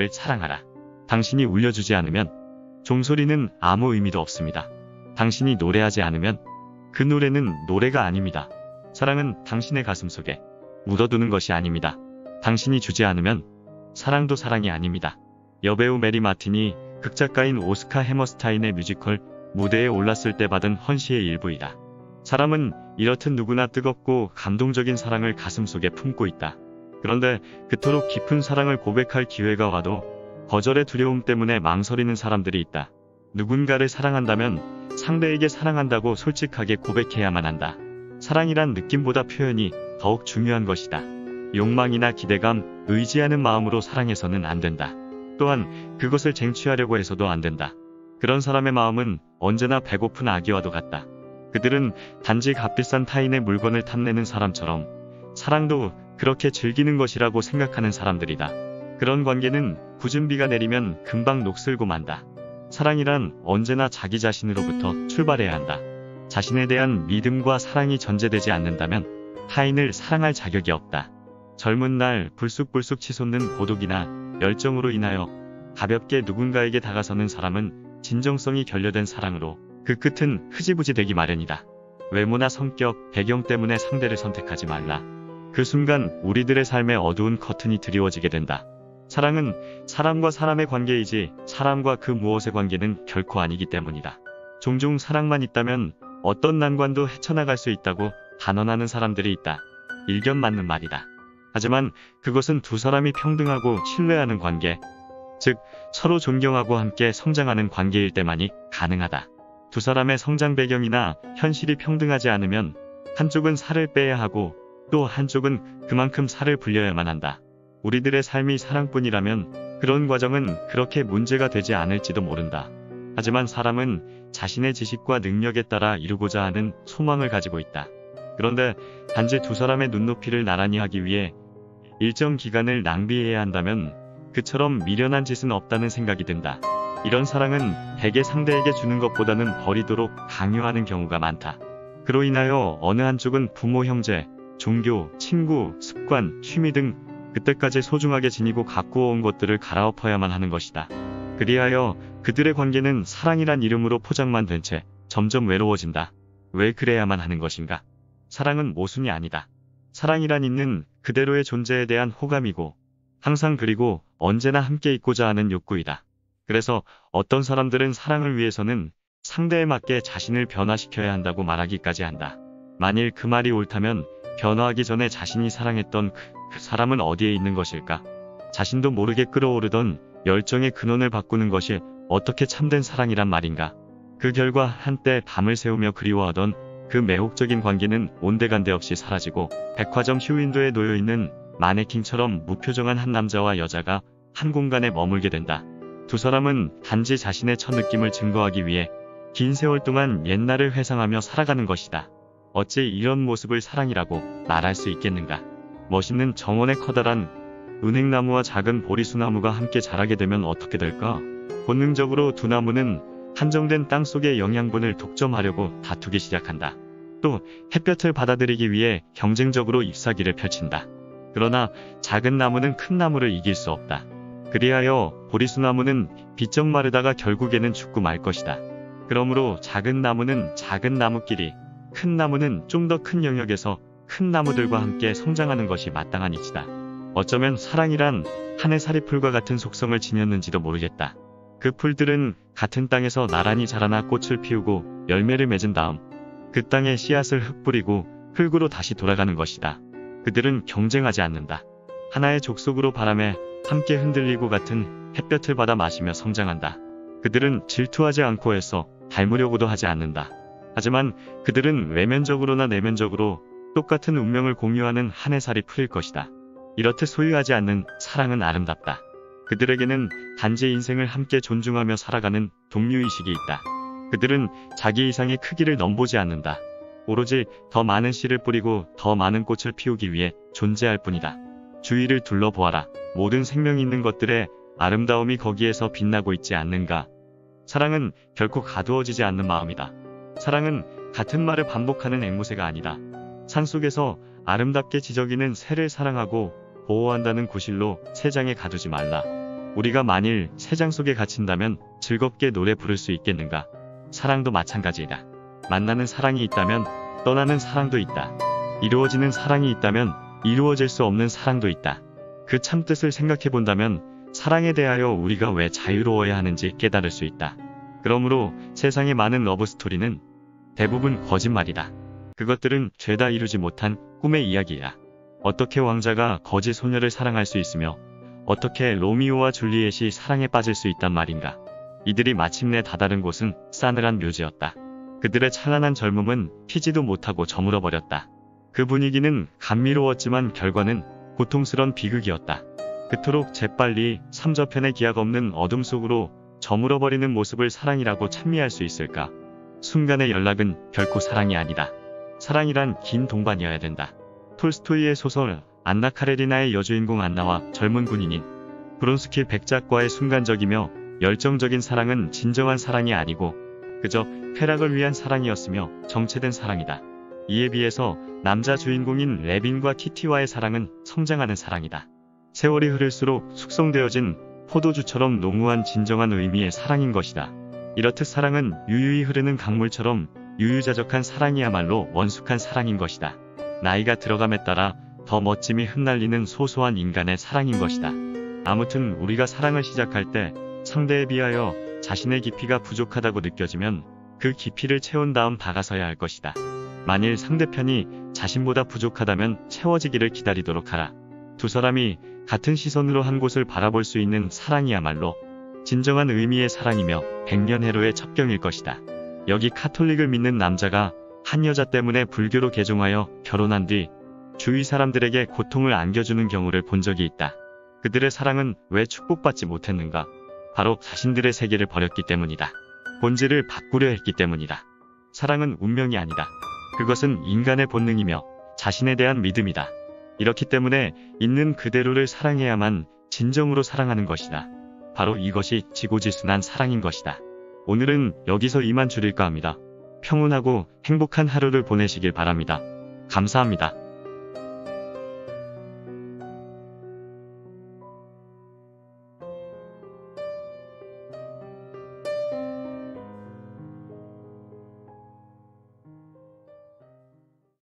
그녀를 사랑하라. 당신이 울려주지 않으면 종소리는 아무 의미도 없습니다. 당신이 노래하지 않으면 그 노래는 노래가 아닙니다. 사랑은 당신의 가슴 속에 묻어두는 것이 아닙니다. 당신이 주지 않으면 사랑도 사랑이 아닙니다. 여배우 메리 마틴이 극작가인 오스카 해머스타인의 뮤지컬 무대에 올랐을 때 받은 헌시의 일부이다. 사람은 이렇듯 누구나 뜨겁고 감동적인 사랑을 가슴속에 품고 있다. 그런데 그토록 깊은 사랑을 고백할 기회가 와도 거절의 두려움 때문에 망설이는 사람들이 있다. 누군가를 사랑한다면 상대에게 사랑한다고 솔직하게 고백해야만 한다. 사랑이란 느낌보다 표현이 더욱 중요한 것이다. 욕망이나 기대감, 의지하는 마음으로 사랑해서는 안 된다. 또한 그것을 쟁취하려고 해서도 안 된다. 그런 사람의 마음은 언제나 배고픈 아기와도 같다. 그들은 단지 값비싼 타인의 물건을 탐내는 사람처럼 사랑도 그렇게 즐기는 것이라고 생각하는 사람들이다. 그런 관계는 굳은 비가 내리면 금방 녹슬고 만다. 사랑이란 언제나 자기 자신으로부터 출발해야 한다. 자신에 대한 믿음과 사랑이 전제되지 않는다면 타인을 사랑할 자격이 없다. 젊은 날 불쑥불쑥 치솟는 고독이나 열정으로 인하여 가볍게 누군가에게 다가서는 사람은 진정성이 결여된 사랑으로 그 끝은 흐지부지 되기 마련이다. 외모나 성격, 배경 때문에 상대를 선택하지 말라. 그 순간 우리들의 삶에 어두운 커튼이 드리워지게 된다. 사랑은 사람과 사람의 관계이지 사람과 그 무엇의 관계는 결코 아니기 때문이다. 종종 사랑만 있다면 어떤 난관도 헤쳐나갈 수 있다고 단언하는 사람들이 있다. 일견 맞는 말이다. 하지만 그것은 두 사람이 평등하고 신뢰하는 관계, 즉 서로 존경하고 함께 성장하는 관계일 때만이 가능하다. 두 사람의 성장 배경이나 현실이 평등하지 않으면 한쪽은 살을 빼야 하고 또 한쪽은 그만큼 살을 불려야만 한다. 우리들의 삶이 사랑뿐이라면 그런 과정은 그렇게 문제가 되지 않을지도 모른다. 하지만 사람은 자신의 지식과 능력에 따라 이루고자 하는 소망을 가지고 있다. 그런데 단지 두 사람의 눈높이를 나란히 하기 위해 일정 기간을 낭비해야 한다면 그처럼 미련한 짓은 없다는 생각이 든다. 이런 사랑은 대개 상대에게 주는 것보다는 버리도록 강요하는 경우가 많다. 그로 인하여 어느 한쪽은 부모, 형제, 종교, 친구, 습관, 취미 등 그때까지 소중하게 지니고 가꾸어온 것들을 갈아엎어야만 하는 것이다. 그리하여 그들의 관계는 사랑이란 이름으로 포장만 된 채 점점 외로워진다. 왜 그래야만 하는 것인가? 사랑은 모순이 아니다. 사랑이란 있는 그대로의 존재에 대한 호감이고 항상 그리고 언제나 함께 있고자 하는 욕구이다. 그래서 어떤 사람들은 사랑을 위해서는 상대에 맞게 자신을 변화시켜야 한다고 말하기까지 한다. 만일 그 말이 옳다면 변화하기 전에 자신이 사랑했던 그 사람은 어디에 있는 것일까? 자신도 모르게 끌어오르던 열정의 근원을 바꾸는 것이 어떻게 참된 사랑이란 말인가? 그 결과 한때 밤을 새우며 그리워하던 그 매혹적인 관계는 온데간데 없이 사라지고 백화점 쇼윈도에 놓여있는 마네킹처럼 무표정한 한 남자와 여자가 한 공간에 머물게 된다. 두 사람은 단지 자신의 첫 느낌을 증거하기 위해 긴 세월 동안 옛날을 회상하며 살아가는 것이다. 어찌 이런 모습을 사랑이라고 말할 수 있겠는가? 멋있는 정원의 커다란 은행나무와 작은 보리수나무가 함께 자라게 되면 어떻게 될까? 본능적으로 두 나무는 한정된 땅 속의 영양분을 독점하려고 다투기 시작한다. 또 햇볕을 받아들이기 위해 경쟁적으로 잎사귀를 펼친다. 그러나 작은 나무는 큰 나무를 이길 수 없다. 그리하여 보리수나무는 비쩍 마르다가 결국에는 죽고 말 것이다. 그러므로 작은 나무는 작은 나무끼리, 큰 나무는 좀 더 큰 영역에서 큰 나무들과 함께 성장하는 것이 마땅한 이치다. 어쩌면 사랑이란 한 해 사리풀과 같은 속성을 지녔는지도 모르겠다. 그 풀들은 같은 땅에서 나란히 자라나 꽃을 피우고 열매를 맺은 다음 그 땅에 씨앗을 흩뿌리고 흙으로 다시 돌아가는 것이다. 그들은 경쟁하지 않는다. 하나의 족속으로 바람에 함께 흔들리고 같은 햇볕을 받아 마시며 성장한다. 그들은 질투하지 않고 애써 닮으려고도 하지 않는다. 하지만 그들은 외면적으로나 내면적으로 똑같은 운명을 공유하는 한 해 살이 풀일 것이다. 이렇듯 소유하지 않는 사랑은 아름답다. 그들에게는 단지 인생을 함께 존중하며 살아가는 동료의식이 있다. 그들은 자기 이상의 크기를 넘보지 않는다. 오로지 더 많은 씨를 뿌리고 더 많은 꽃을 피우기 위해 존재할 뿐이다. 주위를 둘러보아라. 모든 생명 있는 것들의 아름다움이 거기에서 빛나고 있지 않는가? 사랑은 결코 가두어지지 않는 마음이다. 사랑은 같은 말을 반복하는 앵무새가 아니다. 산속에서 아름답게 지저귀는 새를 사랑하고 보호한다는 구실로 새장에 가두지 말라. 우리가 만일 새장 속에 갇힌다면 즐겁게 노래 부를 수 있겠는가? 사랑도 마찬가지이다. 만나는 사랑이 있다면 떠나는 사랑도 있다. 이루어지는 사랑이 있다면 이루어질 수 없는 사랑도 있다. 그 참뜻을 생각해 본다면 사랑에 대하여 우리가 왜 자유로워야 하는지 깨달을 수 있다. 그러므로 세상의 많은 러브스토리는 대부분 거짓말이다. 그것들은 죄다 이루지 못한 꿈의 이야기야. 어떻게 왕자가 거지 소녀를 사랑할 수 있으며 어떻게 로미오와 줄리엣이 사랑에 빠질 수 있단 말인가. 이들이 마침내 다다른 곳은 싸늘한 묘지였다. 그들의 찬란한 젊음은 피지도 못하고 저물어버렸다. 그 분위기는 감미로웠지만 결과는 고통스런 비극이었다. 그토록 재빨리 삼저편의 기약 없는 어둠 속으로 저물어버리는 모습을 사랑이라고 찬미할 수 있을까? 순간의 연락은 결코 사랑이 아니다. 사랑이란 긴 동반이어야 된다. 톨스토이의 소설 안나 카레리나의 여주인공 안나와 젊은 군인인 브론스키 백작과의 순간적이며 열정적인 사랑은 진정한 사랑이 아니고 그저 쾌락을 위한 사랑이었으며 정체된 사랑이다. 이에 비해서 남자 주인공인 레빈과 키티와의 사랑은 성장하는 사랑이다. 세월이 흐를수록 숙성되어진 포도주처럼 농후한 진정한 의미의 사랑인 것이다. 이렇듯 사랑은 유유히 흐르는 강물처럼 유유자적한 사랑이야말로 원숙한 사랑인 것이다. 나이가 들어감에 따라 더 멋짐이 흩날리는 소소한 인간의 사랑인 것이다. 아무튼 우리가 사랑을 시작할 때 상대에 비하여 자신의 깊이가 부족하다고 느껴지면 그 깊이를 채운 다음 다가서야 할 것이다. 만일 상대편이 자신보다 부족하다면 채워지기를 기다리도록 하라. 두 사람이 같은 시선으로 한 곳을 바라볼 수 있는 사랑이야말로 진정한 의미의 사랑이며 백년해로의 첩경일 것이다. 여기 카톨릭을 믿는 남자가 한 여자 때문에 불교로 개종하여 결혼한 뒤 주위 사람들에게 고통을 안겨주는 경우를 본 적이 있다. 그들의 사랑은 왜 축복받지 못했는가? 바로 자신들의 세계를 버렸기 때문이다. 본질을 바꾸려 했기 때문이다. 사랑은 운명이 아니다. 그것은 인간의 본능이며 자신에 대한 믿음이다. 이렇기 때문에 있는 그대로를 사랑해야만 진정으로 사랑하는 것이다. 바로 이것이 지고지순한 사랑인 것이다. 오늘은 여기서 이만 줄일까 합니다. 평온하고 행복한 하루를 보내시길 바랍니다. 감사합니다.